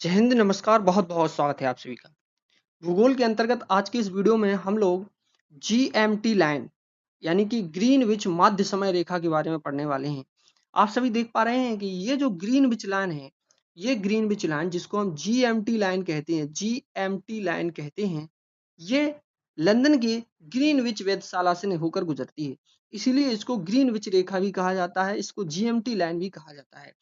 जय हिंद, नमस्कार, बहुत-बहुत स्वागत है आप सभी का। भूगोल के अंतर्गत आज की इस वीडियो में हम लोग जीएमटी लाइन यानी कि ग्रीनविच माध्य समय रेखा के बारे में पढ़ने वाले हैं। आप सभी देख पा रहे हैं कि ये जो ग्रीनविच लाइन है, ये ग्रीनविच लाइन जिसको हम जीएमटी लाइन कहते हैं, ये लंदन के ग्रीनविच वेधशाला से होकर गुजरती है। इसीलिए इसको ग्रीनविच रेखा भी कहा जाता है, इसको जीएमटी लाइन भी कहा जाता है।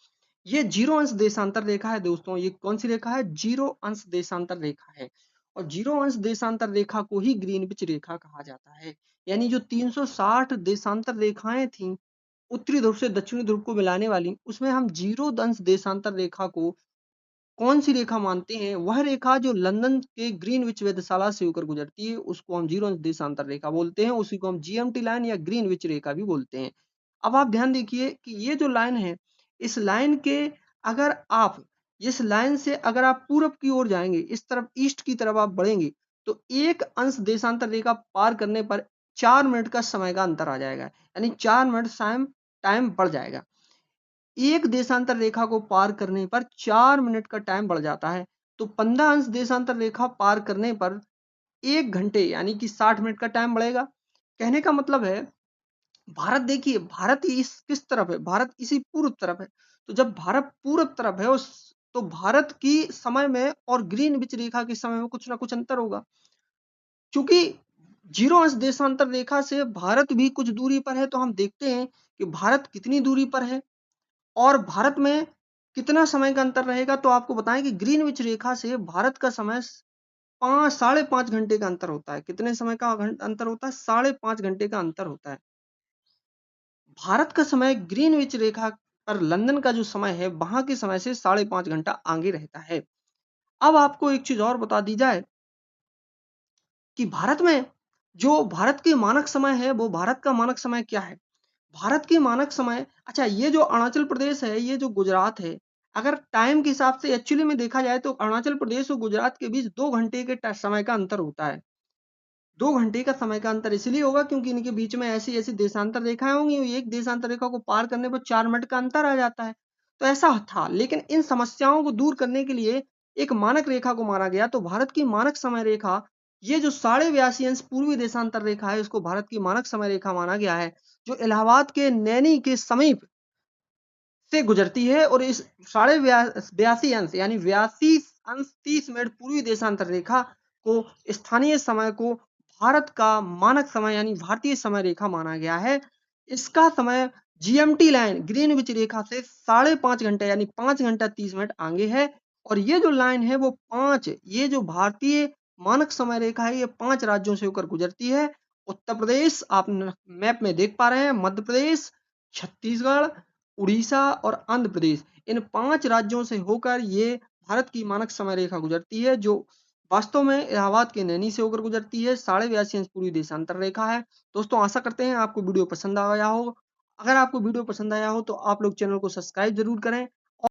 ये 0 अंश देशांतर रेखा है दोस्तों। ये कौन सी रेखा है? 0 अंश देशांतर रेखा है और 0 अंश देशांतर रेखा को ही ग्रीनविच रेखा कहा जाता है। यानी जो 360 देशांतर रेखाएं थीं उत्तरी ध्रुव से दक्षिणी ध्रुव को मिलाने वाली, उसमें हम 0 अंश देशांतर रेखा को कौन सी रेखा मानते हैं? वह रेखा जो लंदन के ग्रीनविच वेधशाला से होकर गुजरती है, उसको हम 0 अंश देशांतर रेखा बोलते हैं। उसी को हम जीएमटी लाइन या ग्रीनविच रेखा भी बोलते हैं। अब आप ध्यान देखिए कि ये जो लाइन है, इस लाइन के अगर आप इस लाइन से अगर आप पूरब की ओर जाएंगे, इस तरफ ईस्ट की तरफ आप बढ़ेंगे, तो 1 अंश देशांतर रेखा पार करने पर 4 मिनट का समय का अंतर आ जाएगा। यानी 4 मिनट टाइम बढ़ जाएगा। एक देशांतर रेखा को पार करने पर 4 मिनट का टाइम बढ़ जाता है। तो 15 अंश देशांतर रेखा पार करने पर 1 घंटे यानी कि 60 मिनट का टाइम बढ़ेगा। कहने का मतलब है, भारत देखिए, भारत इस किस तरफ है? भारत इसी पूर्व तरफ है। तो जब भारत पूर्व तरफ है उस तो भारत की समय में और ग्रीनविच रेखा के समय में कुछ ना कुछ अंतर होगा। चूंकि 0 अंश देशांतर रेखा से भारत भी कुछ दूरी पर है, तो हम देखते हैं कि भारत कितनी दूरी पर है और भारत में कितना समय का अंतर रहेगा। तो आपको बताएं कि ग्रीनविच रेखा से भारत का समय 5 साढ़े 5 घंटे का अंतर होता है। कितने समय का अंतर होता है? 5.5 घंटे का अंतर होता है। भारत का समय ग्रीनविच रेखा पर लंदन का जो समय है, वहां के समय से 5.5 घंटा आगे रहता है। अब आपको एक चीज और बता दी जाए कि भारत में जो भारत के मानक समय है, वो भारत का मानक समय क्या है? भारत की मानक समय, अच्छा, ये जो अरुणाचल प्रदेश है, ये जो गुजरात है, अगर टाइम के हिसाब से एक्चुअली में देखा जाए तो अरुणाचल प्रदेश और गुजरात के बीच 2 घंटे के समय का अंतर होता है। 2 घंटे का समय का अंतर इसलिए होगा क्योंकि इनके बीच में ऐसी ऐसी देशांतर रेखाएं होंगी। एक देशांतर रेखा को पार करने पर 4 मिनट का अंतर आ जाता है। तो ऐसा था, लेकिन इन समस्याओं को दूर करने के लिए एक मानक रेखा को माना गया। तो भारत की मानक समय रेखा, ये जो 82.5 अंश पूर्वी देशांतर रेखा है, इसको भारत की मानक समय रेखा माना गया है, जो इलाहाबाद के नैनी के समीप से गुजरती है। और इस 82.5 अंश यानी 82 अंश 30 मिनट पूर्वी देशांतर रेखा को, स्थानीय समय को भारत का मानक समय यानी भारतीय समय रेखा माना गया है। इसका समय जीएमटी लाइन ग्रीनविच रेखा से 5.5 घंटे यानी 5 घंटा 30 मिनट आगे है। और ये जो लाइन है वो ये जो भारतीय मानक समय रेखा है, ये 5 राज्यों से होकर गुजरती है। उत्तर प्रदेश, आप मैप में देख पा रहे हैं, मध्य प्रदेश, छत्तीसगढ़, उड़ीसा और आंध्र प्रदेश, इन 5 राज्यों से होकर ये भारत की मानक समय रेखा गुजरती है, जो वास्तव में इलाहाबाद के नैनी से होकर गुजरती है। 82.5 अंश पूरी देशांतर रेखा है। दोस्तों, आशा करते हैं आपको वीडियो पसंद आया हो। अगर आपको वीडियो पसंद आया हो तो आप लोग चैनल को सब्सक्राइब जरूर करें।